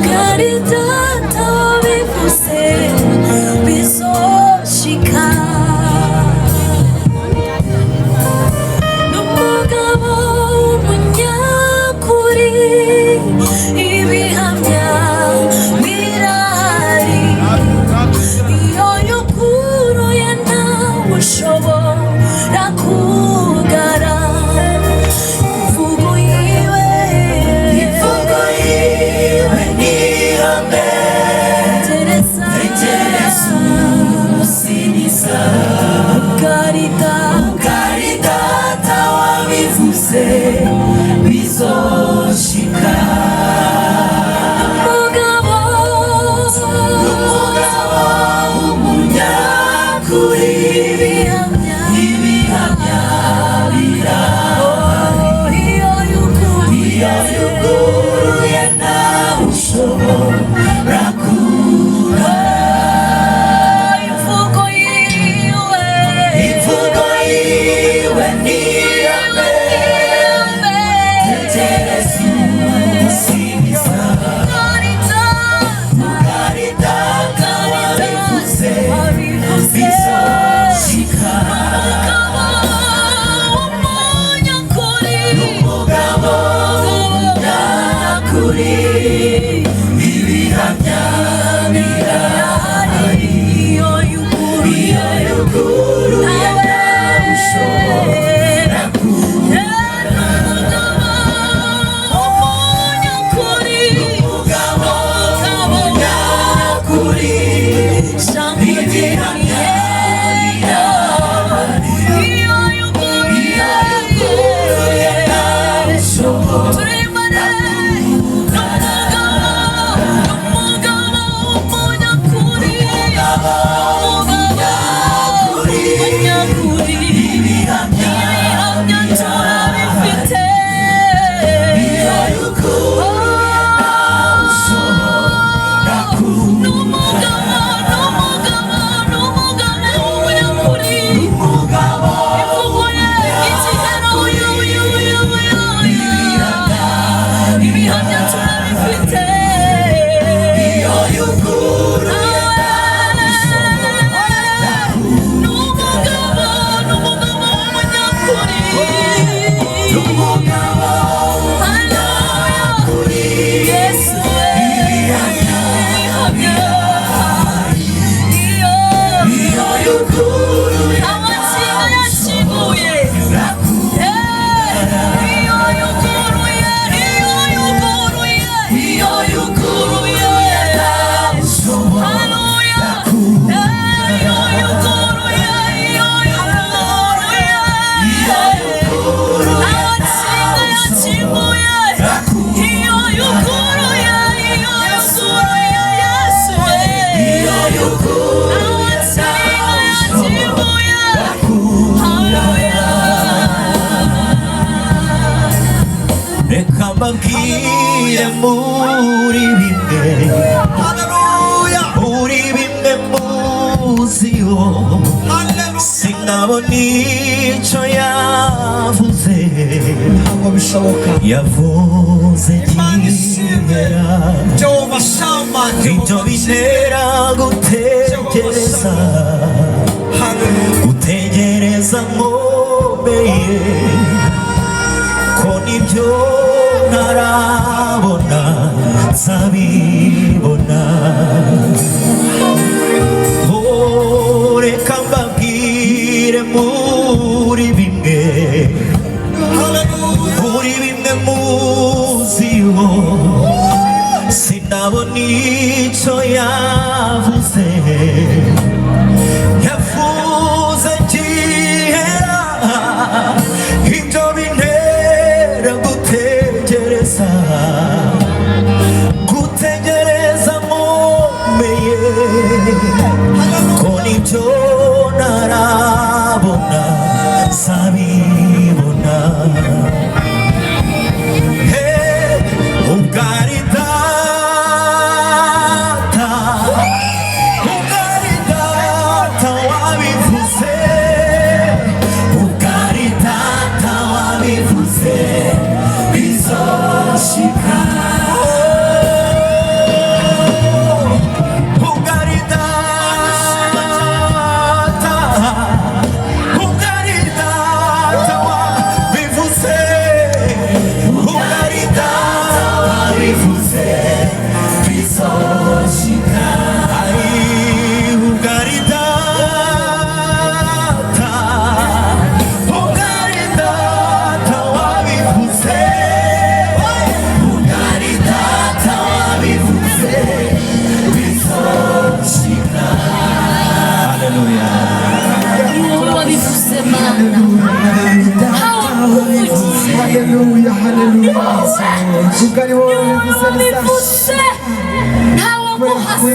Caridade você bizoshika numugabo umunyakuri ibihamya birari iyo yukuruye ntawe ushobora kugara imvugo yiwe ni ihame Teresa umusingiza Caridade wabivuze bizoshika umugabo umunyakuri ibihamya birahari iyo yuguruye ntawe ushobora kugara imvugo yiwe ni ihame Teresa umusingiza Caridade wabivuze bizoshika umugabo umunyakuri ibihamya birahari iyo yuguruye ntawe ushobora kugara umugabo umunyakuri ibihamya birahari iyo yuguruye ntawe ushobora Mbabwire muri bimwe muziho sinabona icyo yavuze ntabwo bishoboka yavuze kigera ibyo bintera gutegereza nkomeye ko nibyo ntarabona nzabibona reka mbabwire muri bimwe muziho sinabona icyo yavuze gihera ibyo bintera gutegereza nkomeye ko nibyo ntarabona nzabibona Caridade ubwari wowe bivuze bizashira ntawaguhase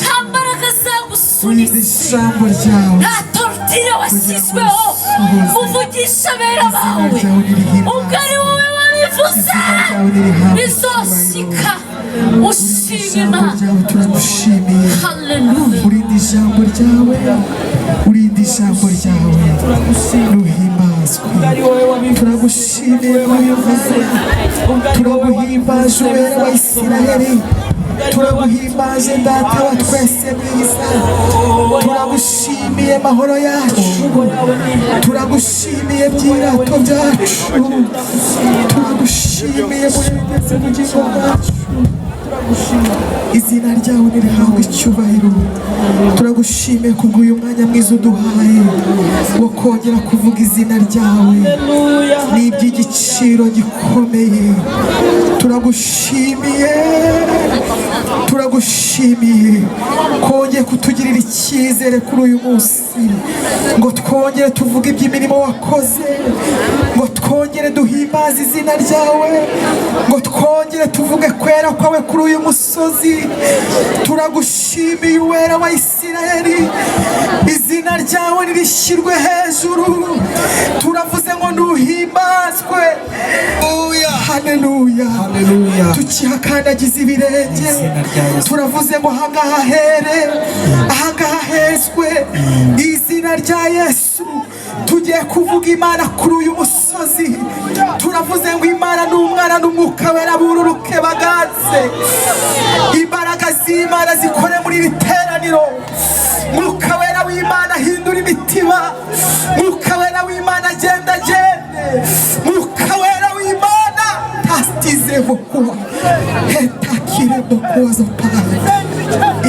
nta mbaraga zagusunitse ijambo ryawe nta torutire washyizweho uvugisha abera bawe ubwari wowe wabivuze bizosika ushima turagushimiye haleluya urinde ijambo ryawe urinde ijambo ryawe ruhimbazwe turagushimiye wabivuze turaguhimbaje ubera wa Isiraheli turaguhimbaje data wa twese mwiza turagushimiye mahoro yacu turagushimiye byirato byacu turagushimiye muri bigeze ubugingo bwacu izina ryawe nirihabwe icyubahiro turagushimiye kubw'uyu mwanya mwiza uduhaye wo kongera kuvuga izina ryawe ni iby'igiciro gikomeye turagushimiye turagushimiye kongeye kutugirira icyizere kuri uyu munsi ngo twongere tuvuge iby'imirimo wakoze ngo twongere duhimbaze izina ryawe ngo twongere tuvuge kwera kwawe kuri uyu musozi turagushimiye uwera wa Isiraheli izina ryawe nirishyirwe hejuru turavuze ngo ntuhimbazwe haleluya tukihakandagiza ibirenge turavuze ngo ahangaha here ahangaha hezwe izina rya Yesu tugiye kuvuga Imana kuri uyu musozi turavuze ngo Imana n'umwana n'umwuka wera bururuke baganze imbaraga z'Imana zikore muri iri teraniro mwuka wera w'Imana hindura imitima mwuka wera w'Imana agenda mwuka wera w'Imana tastizeho kuba hetakiremo kuza pale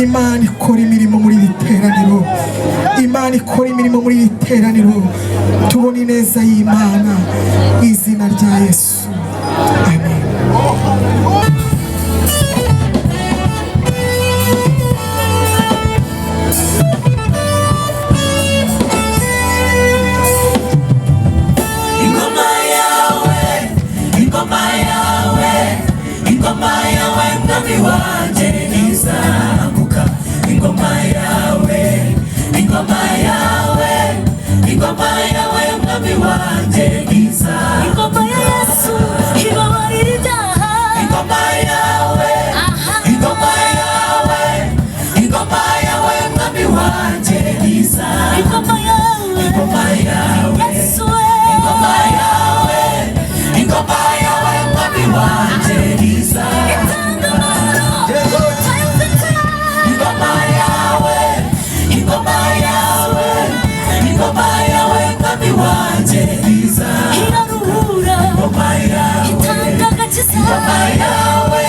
Imana ikora imirimo muri iri teraniro Imana ikora imirimo muri iri teraniro tubona ineza y'Imana mu izina rya Yesu amen. Ingoma yawe mwami wanje izamuka ingoma yawe mwami wanje izamuka ingoma ya Yesu ibabarira ibyaha ingoma yawe mwami wanje izamuka ingoma yawe Yesu ingoma yawe mwami wanje izamuka ingoma yawe mwami wanje iraruhura itanga agakiza ingoma yawe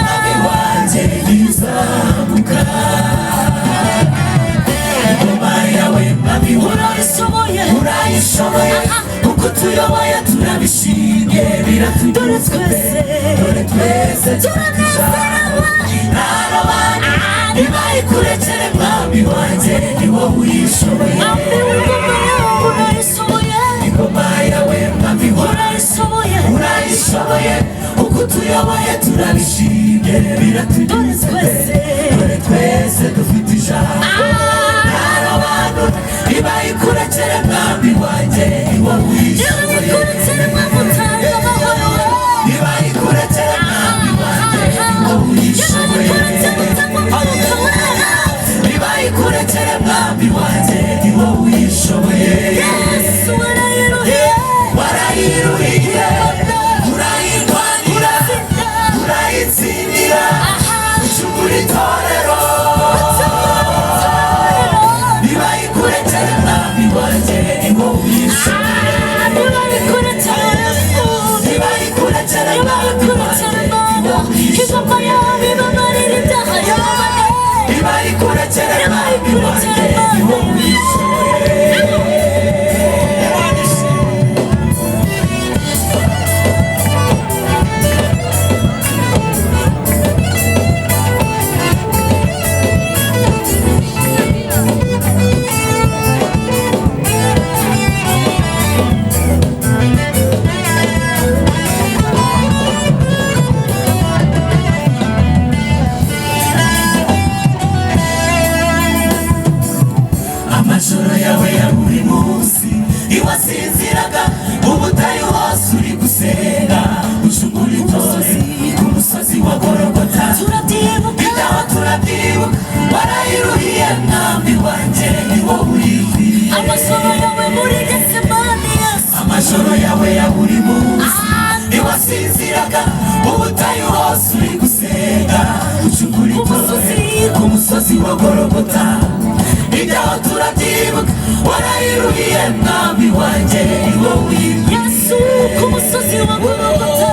mwami wanje izamuka ingoma yawe mwami wanje urayishoboye uko tuyoboye turabishimye biratugeze dore twese turanezerewe narabana nibayikurekere mwami wanje ni wowe uyishoboye ingoma yawe mwami wanje urayishoboye uko tuyoboye turabishimye biratugeze dore twese dufite ijambo narabana nibayikurekere mwami wanje ni wowe uyishoboye nibayikurekere mwami wanje ni wowe uyishoboye nibayikurekere mwami wanje ni wowe uyishoboye warayiruhiye urayirwanira urayitsindira ucungura itorero nibayikurekere mwami wanje ni wowe uyishoboye nibayikurekere mwami wanje ni wowe uyishoboye nibayikurekere mwami wanje ni wowe uyishoboye mwami wanjye ni wowe uyikwiriye amajoro yawe muri Getsemani Yesu amajoro yawe ya buri munsi ntiwasinziraga mu butayu hose uri gusenga ucukura itorero ku musozi wa Gologota ibyaha turabyibuka warayiruhiye mwami wanjye ni wowe uyikwiriye Yesu ku musozi wa Gologota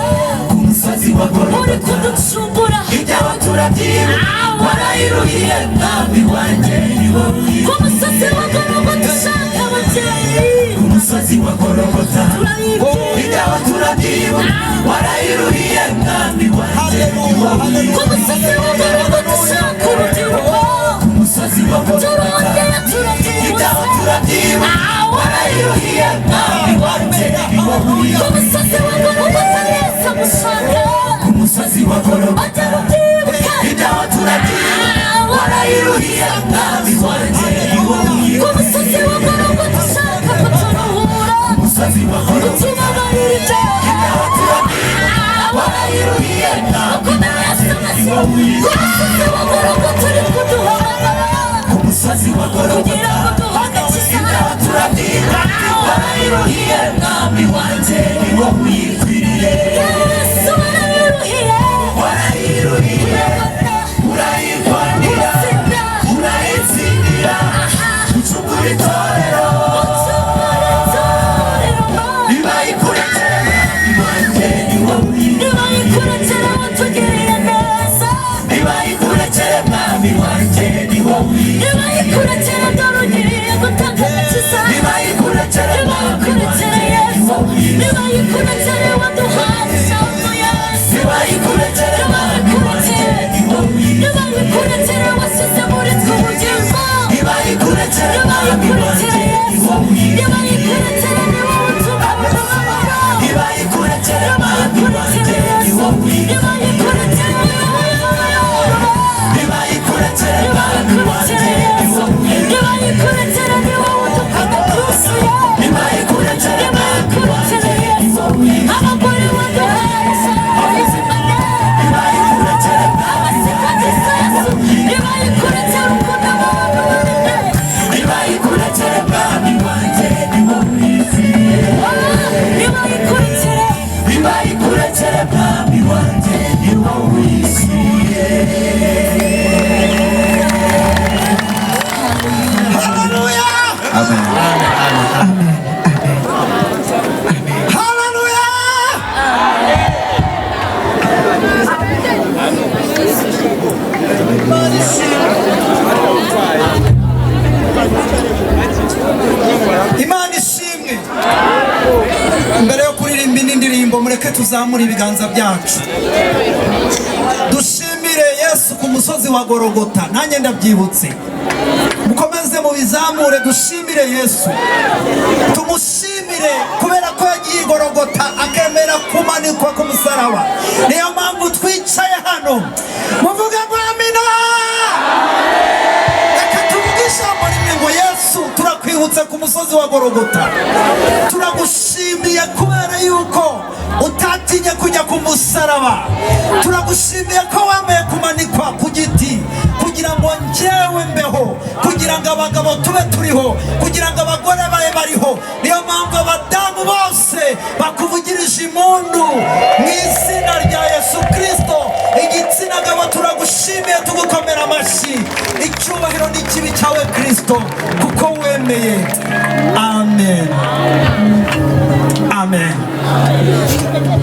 ku musozi wa uri Gologota kuducungura ibyaha turabyibuka warayiruhiye mwami wanjye ni wowe uyikwiriye ku musozi wa Gologota ushaka ababyeyi ku musozi wa Gologota turayibwira ibyaha turabyibuka warayiruhiye mwami wanjye ni wowe uyikwiriye ku musozi wa Gologota ushaka urubyiruko ku musozi wa Gologota turongera turabyibutsa ibyaha turabyibuka warayiruhiye mwami wanjye ni wowe uyikwiriye ku musozi wa Gologota Yesu amushaka ku musozi wa Gologota ujya ubyibuka ibyaha turabyibuka warayiruhiye mwami wanjye ni wowe uyikwiriye ku musozi wa Gologota ushaka kuturuhura ku musozi wa Gologota utubabarira ibyaha warayiruhiye mwami ukomeye amashyi ku musozi wa Gologota uri kuduhamagara ku musozi wa Gologota kugira ngo duhagakize ibyaha turabyibuka warayiruhiye mwami wanjye ni wowe uyikwiriye Yesu warayiruhiye warayiruhiye urayirwanira urayitsindira ucukura itorero nibayikurekere mwami wanjye ni wowe uyikwiriye nibayikurekere watugiriye neza nibayikurekere mwami wanjye ni wowe uyikwiriye nibayikurekere dore ugiriye gutanga agakiza nibayikurekere mwami nibayikurekere wanjye ni Yesu wowe uyikwiriye nibayikurekere waduhaye ijambo Yesu nibayikurekere mwami wanjye ni wowe uyikwiriye nibayikurekere wasize muri twe ubugingo nibayikurekere mwami wanjye nibayikurekere ni Yesu wowe uyikwiriye nibayikurekere ni wowe utuma tubabara nibayikurekere mwami wanjye ni wowe uyikwiriye nibayikurekere ni wowe ubayobora nibayikurekere mwami wanjye ni wowe uyikwiriye nibayikurekere ni wowe udukunda kuzuye nibayikurekere mwami wanjye ni wowe uyikwiriye abagore waduhaye ijambo rizima nibayikurekere mwami amasikagiza Yesu nibayikurekere ukunda abantu banini nibayikurekere mwami wanjye ni wowe uyikwiriye nibayikurekere nibayikurekere mwami wanjye ni wowe uyikwiriye Imana ishimwe. Mbere yo kuririmba indi ndirimbo mureke tuzamure ibiganza byacu dushimire Yesu ku musozi wa Gologota. Nanjye ndabyibutse, mukomeze mubizamure dushimire Yesu, tumushimire kubera ko yagiye i Gologota akemera kumanikwa ku musaraba. Niyo mpamvu twicaye hano, muvuga ngo amina. Reka tuvuge ijambo rimwe ngo Yesu turakwibutse ku musozi wa Gologota, turagushimiye kubera yuko utatinye kujya ku musaraba. Turagushimiye ko wambaye kumanikwa ku giti kugira ngo njyewe mbeho, kugira ngo abagabo tube turiho, kugira ngo abagore babe bariho. Niyo mpamvu abadamu bose bakuvugirije impundu mu izina rya Yesu Kristo. Igitsina gabo turagushimiye tugukomera amashyi. Icyubahiro ni kibi cyawe Kristo kuko wemeye. Amen. Amen.